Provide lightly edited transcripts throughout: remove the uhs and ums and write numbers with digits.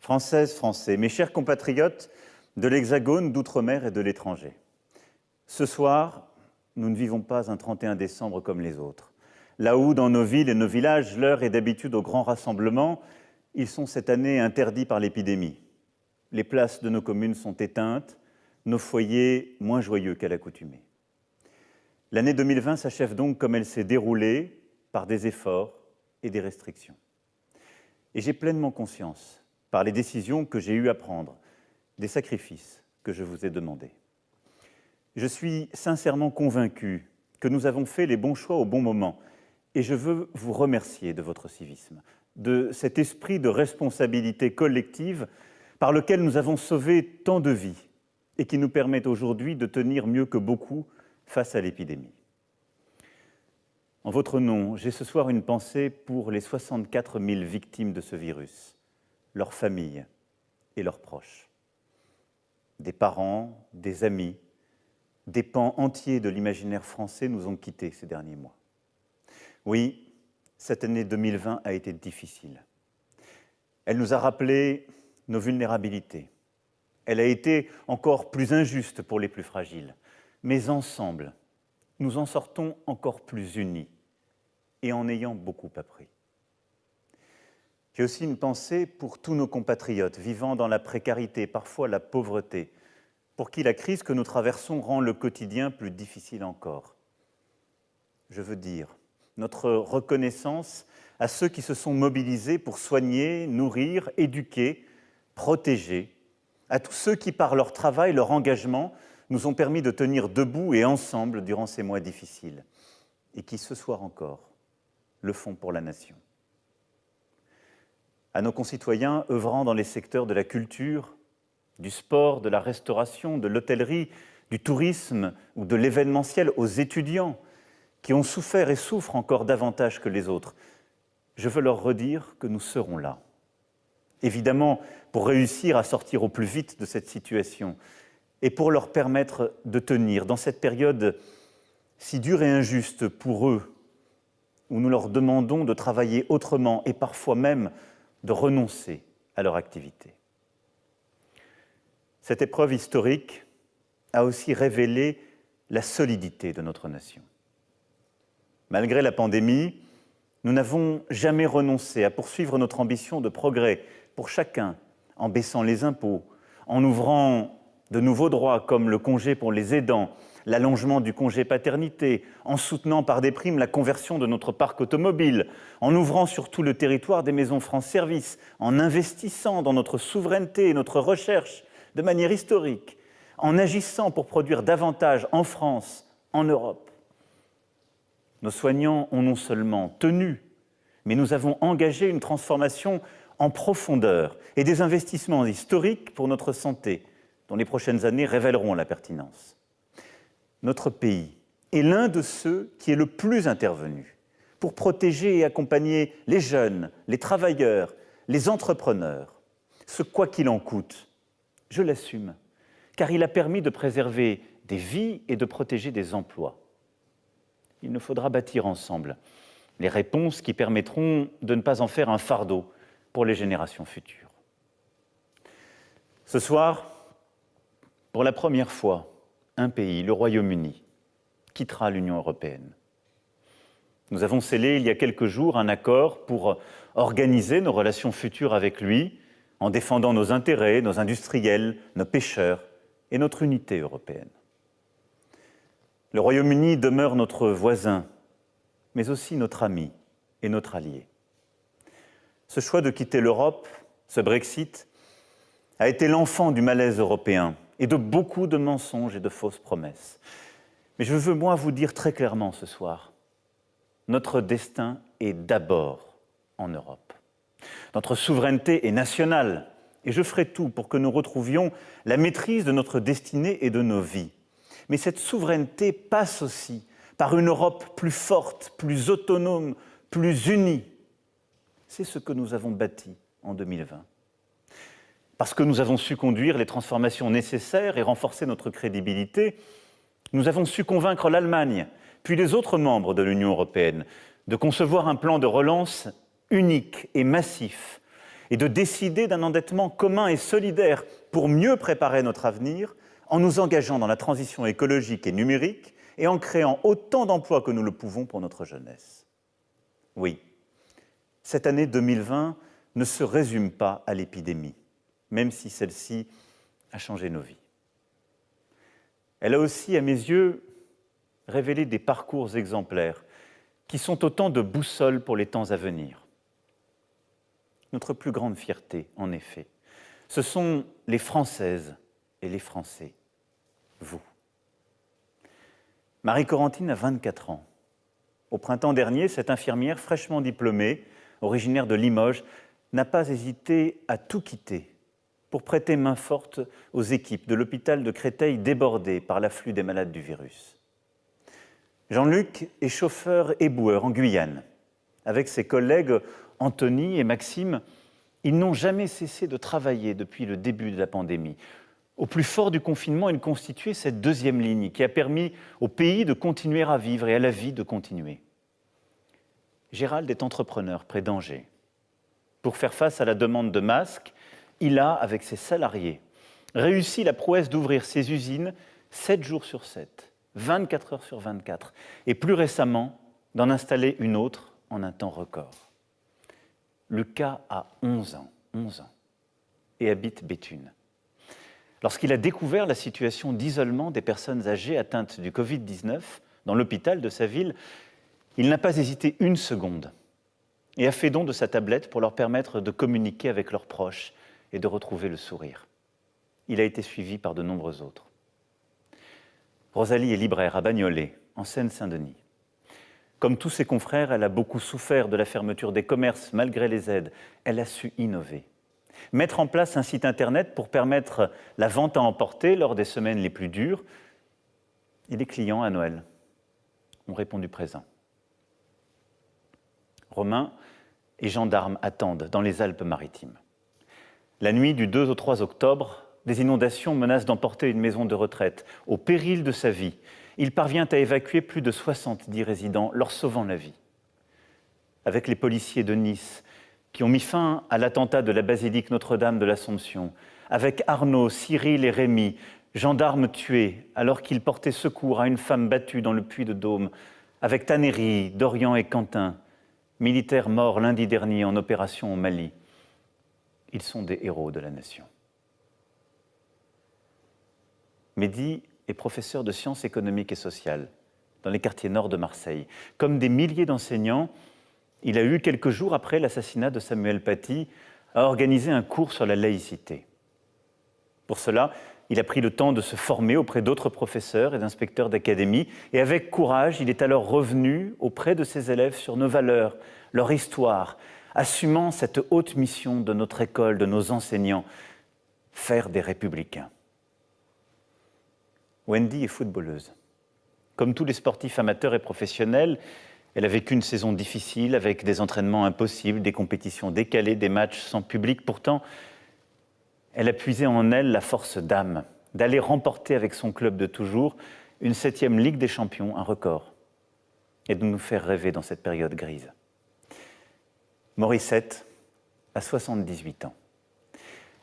Françaises, Français, mes chers compatriotes de l'Hexagone, d'outre-mer et de l'étranger. Ce soir, nous ne vivons pas un 31 décembre comme les autres. Là où, dans nos villes et nos villages, l'heure est d'habitude aux grands rassemblements, ils sont cette année interdits par l'épidémie. Les places de nos communes sont éteintes, nos foyers moins joyeux qu'à l'accoutumée. L'année 2020 s'achève donc comme elle s'est déroulée, par des efforts et des restrictions. Et j'ai pleinement conscience, par les décisions que j'ai eu à prendre, des sacrifices que je vous ai demandés. Je suis sincèrement convaincu que nous avons fait les bons choix au bon moment et je veux vous remercier de votre civisme, de cet esprit de responsabilité collective par lequel nous avons sauvé tant de vies et qui nous permet aujourd'hui de tenir mieux que beaucoup face à l'épidémie. En votre nom, j'ai ce soir une pensée pour les 64 000 victimes de ce virus, leurs familles et leurs proches. Des parents, des amis, des pans entiers de l'imaginaire français nous ont quittés ces derniers mois. Oui, cette année 2020 a été difficile. Elle nous a rappelé nos vulnérabilités. Elle a été encore plus injuste pour les plus fragiles. Mais ensemble, nous en sortons encore plus unis et en ayant beaucoup appris. J'ai aussi une pensée pour tous nos compatriotes vivant dans la précarité, parfois la pauvreté, pour qui la crise que nous traversons rend le quotidien plus difficile encore. Je veux dire notre reconnaissance à ceux qui se sont mobilisés pour soigner, nourrir, éduquer, protéger, à tous ceux qui, par leur travail, leur engagement, nous ont permis de tenir debout et ensemble durant ces mois difficiles, et qui, ce soir encore, le font pour la nation. À nos concitoyens œuvrant dans les secteurs de la culture, du sport, de la restauration, de l'hôtellerie, du tourisme ou de l'événementiel, aux étudiants qui ont souffert et souffrent encore davantage que les autres, je veux leur redire que nous serons là. Évidemment, pour réussir à sortir au plus vite de cette situation et pour leur permettre de tenir dans cette période si dure et injuste pour eux, où nous leur demandons de travailler autrement et parfois même de renoncer à leur activité. Cette épreuve historique a aussi révélé la solidité de notre nation. Malgré la pandémie, nous n'avons jamais renoncé à poursuivre notre ambition de progrès pour chacun, en baissant les impôts, en ouvrant de nouveaux droits comme le congé pour les aidants, l'allongement du congé paternité, en soutenant par des primes la conversion de notre parc automobile, en ouvrant sur tout le territoire des maisons France Service, en investissant dans notre souveraineté et notre recherche de manière historique, en agissant pour produire davantage en France, en Europe. Nos soignants ont non seulement tenu, mais nous avons engagé une transformation en profondeur et des investissements historiques pour notre santé, dont les prochaines années révéleront la pertinence. Notre pays est l'un de ceux qui est le plus intervenu pour protéger et accompagner les jeunes, les travailleurs, les entrepreneurs. Ce quoi qu'il en coûte, je l'assume, car il a permis de préserver des vies et de protéger des emplois. Il nous faudra bâtir ensemble les réponses qui permettront de ne pas en faire un fardeau pour les générations futures. Ce soir, pour la première fois, un pays, le Royaume-Uni, quittera l'Union européenne. Nous avons scellé il y a quelques jours un accord pour organiser nos relations futures avec lui, en défendant nos intérêts, nos industriels, nos pêcheurs et notre unité européenne. Le Royaume-Uni demeure notre voisin, mais aussi notre ami et notre allié. Ce choix de quitter l'Europe, ce Brexit, a été l'enfant du malaise européen et de beaucoup de mensonges et de fausses promesses. Mais je veux, moi, vous dire très clairement ce soir, notre destin est d'abord en Europe. Notre souveraineté est nationale et je ferai tout pour que nous retrouvions la maîtrise de notre destinée et de nos vies. Mais cette souveraineté passe aussi par une Europe plus forte, plus autonome, plus unie. C'est ce que nous avons bâti en 2020. Parce que nous avons su conduire les transformations nécessaires et renforcer notre crédibilité, nous avons su convaincre l'Allemagne, puis les autres membres de l'Union européenne, de concevoir un plan de relance unique et massif, et de décider d'un endettement commun et solidaire pour mieux préparer notre avenir en nous engageant dans la transition écologique et numérique et en créant autant d'emplois que nous le pouvons pour notre jeunesse. Oui, cette année 2020 ne se résume pas à l'épidémie, même si celle-ci a changé nos vies. Elle a aussi, à mes yeux, révélé des parcours exemplaires qui sont autant de boussoles pour les temps à venir. Notre plus grande fierté, en effet, ce sont les Françaises et les Français, vous. Marie-Corentine a 24 ans. Au printemps dernier, cette infirmière fraîchement diplômée, originaire de Limoges, n'a pas hésité à tout quitter pour prêter main forte aux équipes de l'hôpital de Créteil débordé par l'afflux des malades du virus. Jean-Luc est chauffeur éboueur en Guyane. Avec ses collègues Anthony et Maxime, ils n'ont jamais cessé de travailler depuis le début de la pandémie. Au plus fort du confinement, ils constituaient cette deuxième ligne qui a permis au pays de continuer à vivre et à la vie de continuer. Gérald est entrepreneur près d'Angers. Pour faire face à la demande de masques, il a, avec ses salariés, réussi la prouesse d'ouvrir ses usines 7 jours sur 7, 24 heures sur 24, et plus récemment, d'en installer une autre en un temps record. Lucas a 11 ans, et habite Béthune. Lorsqu'il a découvert la situation d'isolement des personnes âgées atteintes du Covid-19 dans l'hôpital de sa ville, il n'a pas hésité une seconde et a fait don de sa tablette pour leur permettre de communiquer avec leurs proches et de retrouver le sourire. Il a été suivi par de nombreux autres. Rosalie est libraire à Bagnolet, en Seine-Saint-Denis. Comme tous ses confrères, elle a beaucoup souffert de la fermeture des commerces malgré les aides. Elle a su innover. Mettre en place un site internet pour permettre la vente à emporter lors des semaines les plus dures. Et les clients à Noël ont répondu présent. Romain et gendarmes attendent dans les Alpes-Maritimes. La nuit du 2 au 3 octobre, des inondations menacent d'emporter une maison de retraite. Au péril de sa vie, il parvient à évacuer plus de 70 résidents, leur sauvant la vie. Avec les policiers de Nice, qui ont mis fin à l'attentat de la basilique Notre-Dame de l'Assomption, avec Arnaud, Cyril et Rémi, gendarmes tués alors qu'ils portaient secours à une femme battue dans le puits de Dôme, avec Tannéry, Dorian et Quentin, militaires morts lundi dernier en opération au Mali. Ils sont des héros de la nation. Mehdi est professeur de sciences économiques et sociales dans les quartiers nord de Marseille. Comme des milliers d'enseignants, il a eu, quelques jours après l'assassinat de Samuel Paty, à organiser un cours sur la laïcité. Pour cela, il a pris le temps de se former auprès d'autres professeurs et d'inspecteurs d'académie, et avec courage, il est alors revenu auprès de ses élèves sur nos valeurs, leur histoire, assumant cette haute mission de notre école, de nos enseignants, faire des républicains. Wendy est footballeuse. Comme tous les sportifs amateurs et professionnels, elle a vécu une saison difficile avec des entraînements impossibles, des compétitions décalées, des matchs sans public. Pourtant, elle a puisé en elle la force d'âme d'aller remporter avec son club de toujours une 7e Ligue des Champions, un record, et de nous faire rêver dans cette période grise. Morissette a 78 ans.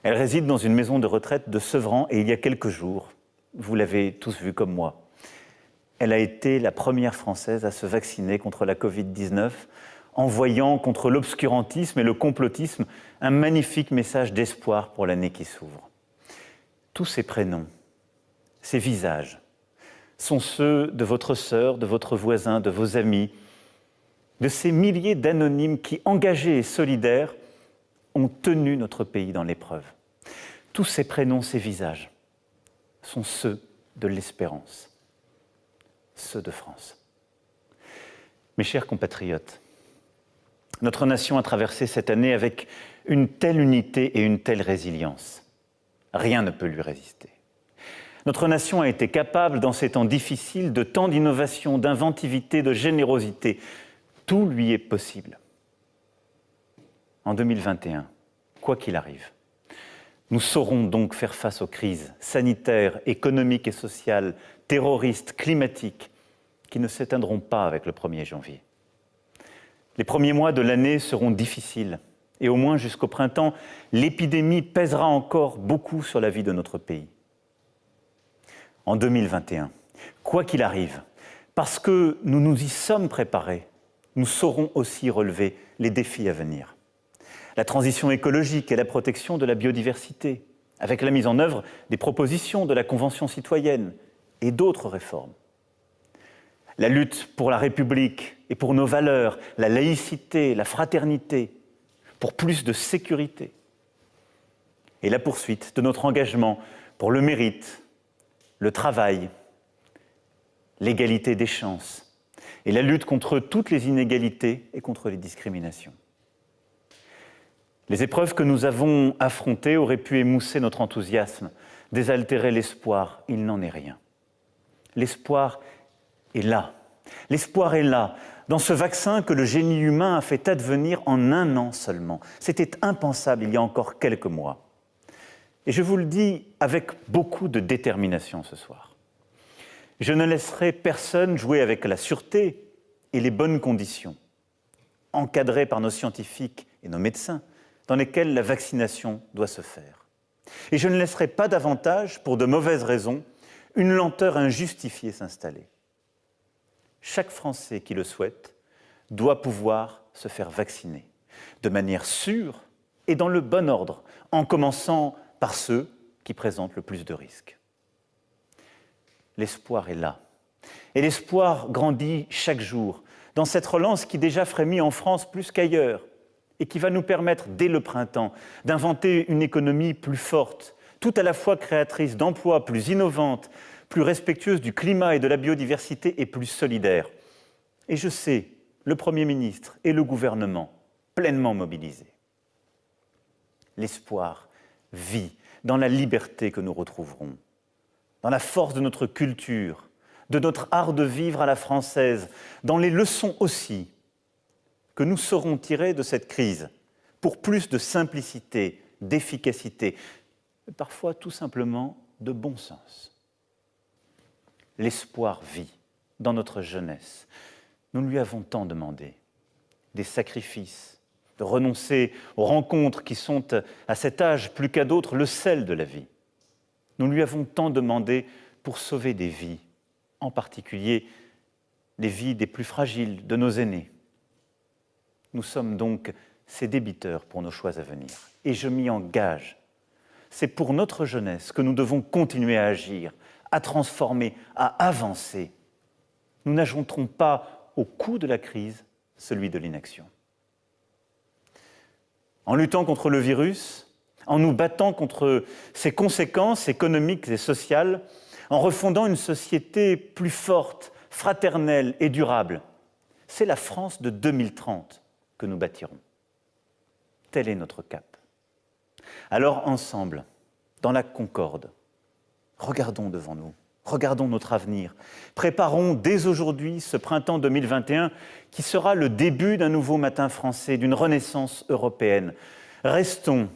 Elle réside dans une maison de retraite de Sevran et il y a quelques jours, vous l'avez tous vu comme moi, elle a été la première Française à se vacciner contre la Covid-19, envoyant contre l'obscurantisme et le complotisme un magnifique message d'espoir pour l'année qui s'ouvre. Tous ces prénoms, ces visages, sont ceux de votre sœur, de votre voisin, de vos amis, de ces milliers d'anonymes qui, engagés et solidaires, ont tenu notre pays dans l'épreuve. Tous ces prénoms, ces visages, sont ceux de l'espérance, ceux de France. Mes chers compatriotes, notre nation a traversé cette année avec une telle unité et une telle résilience. Rien ne peut lui résister. Notre nation a été capable, dans ces temps difficiles, de tant d'innovation, d'inventivité, de générosité. Tout lui est possible. En 2021, quoi qu'il arrive, nous saurons donc faire face aux crises sanitaires, économiques et sociales, terroristes, climatiques, qui ne s'éteindront pas avec le 1er janvier. Les premiers mois de l'année seront difficiles, Et au moins jusqu'au printemps, l'épidémie pèsera encore beaucoup sur la vie de notre pays. En 2021, quoi qu'il arrive, parce que nous nous y sommes préparés, nous saurons aussi relever les défis à venir. La transition écologique et la protection de la biodiversité, avec la mise en œuvre des propositions de la Convention citoyenne et d'autres réformes. La lutte pour la République et pour nos valeurs, la laïcité, la fraternité, pour plus de sécurité. Et la poursuite de notre engagement pour le mérite, le travail, l'égalité des chances et la lutte contre toutes les inégalités et contre les discriminations. Les épreuves que nous avons affrontées auraient pu émousser notre enthousiasme, désaltérer l'espoir. Il n'en est rien. L'espoir est là. L'espoir est là, dans ce vaccin que le génie humain a fait advenir en 1 an seulement. C'était impensable il y a encore quelques mois. Et je vous le dis avec beaucoup de détermination ce soir. Je ne laisserai personne jouer avec la sûreté et les bonnes conditions, encadrées par nos scientifiques et nos médecins, dans lesquelles la vaccination doit se faire. Et je ne laisserai pas davantage, pour de mauvaises raisons, une lenteur injustifiée s'installer. Chaque Français qui le souhaite doit pouvoir se faire vacciner, de manière sûre et dans le bon ordre, en commençant par ceux qui présentent le plus de risques. L'espoir est là. Et l'espoir grandit chaque jour, dans cette relance qui déjà frémit en France plus qu'ailleurs, et qui va nous permettre, dès le printemps, d'inventer une économie plus forte, tout à la fois créatrice d'emplois, plus innovante, plus respectueuse du climat et de la biodiversité et plus solidaire. Et je sais le Premier ministre et le gouvernement pleinement mobilisés. L'espoir vit dans la liberté que nous retrouverons, dans la force de notre culture, de notre art de vivre à la française, dans les leçons aussi que nous saurons tirer de cette crise pour plus de simplicité, d'efficacité, parfois tout simplement de bon sens. L'espoir vit dans notre jeunesse. Nous lui avons tant demandé, des sacrifices, de renoncer aux rencontres qui sont à cet âge plus qu'à d'autres le sel de la vie. Nous lui avons tant demandé pour sauver des vies, en particulier les vies des plus fragiles, de nos aînés. Nous sommes donc ses débiteurs pour nos choix à venir. Et je m'y engage. C'est pour notre jeunesse que nous devons continuer à agir, à transformer, à avancer. Nous n'ajouterons pas au coût de la crise celui de l'inaction. En luttant contre le virus, en nous battant contre ses conséquences économiques et sociales, en refondant une société plus forte, fraternelle et durable, c'est la France de 2030 que nous bâtirons. Tel est notre cap. Alors ensemble, dans la concorde, regardons devant nous, regardons notre avenir, préparons dès aujourd'hui ce printemps 2021 qui sera le début d'un nouveau matin français, d'une renaissance européenne. Restons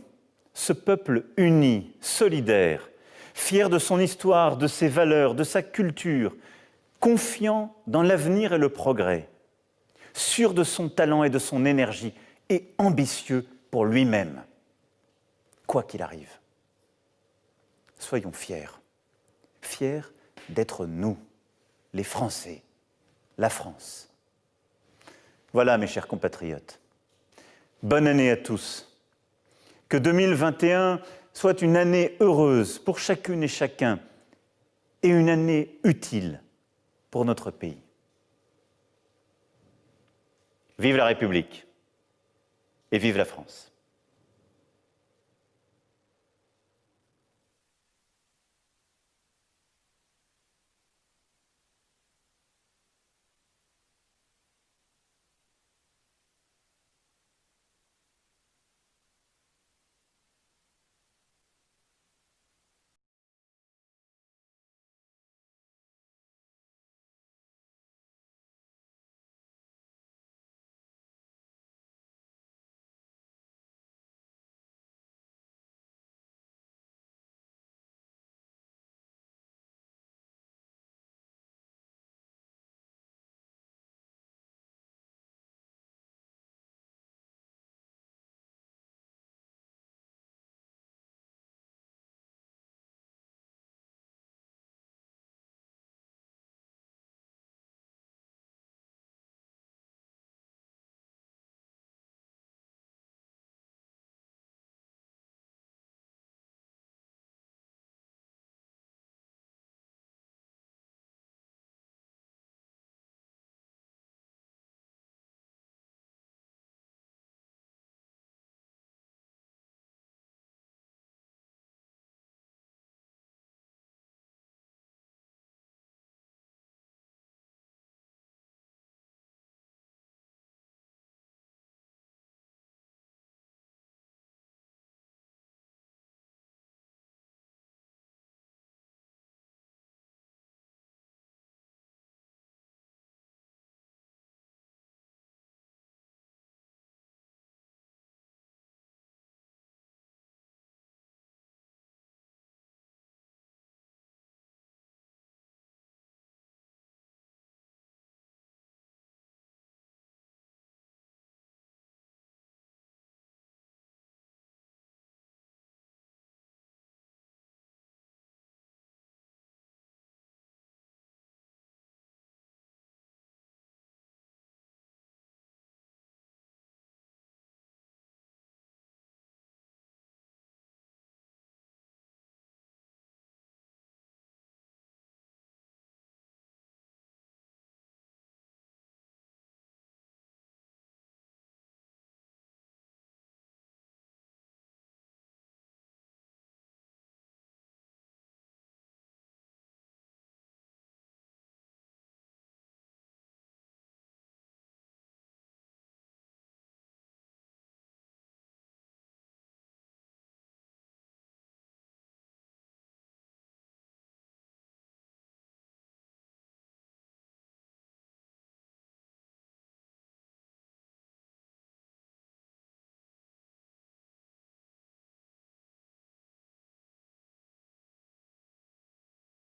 ce peuple uni, solidaire, fier de son histoire, de ses valeurs, de sa culture, confiant dans l'avenir et le progrès, sûr de son talent et de son énergie et ambitieux pour lui-même, quoi qu'il arrive. Soyons fiers, fiers d'être nous, les Français, la France. Voilà, mes chers compatriotes, bonne année à tous. Que 2021 soit une année heureuse pour chacune et chacun et une année utile pour notre pays. Vive la République et vive la France.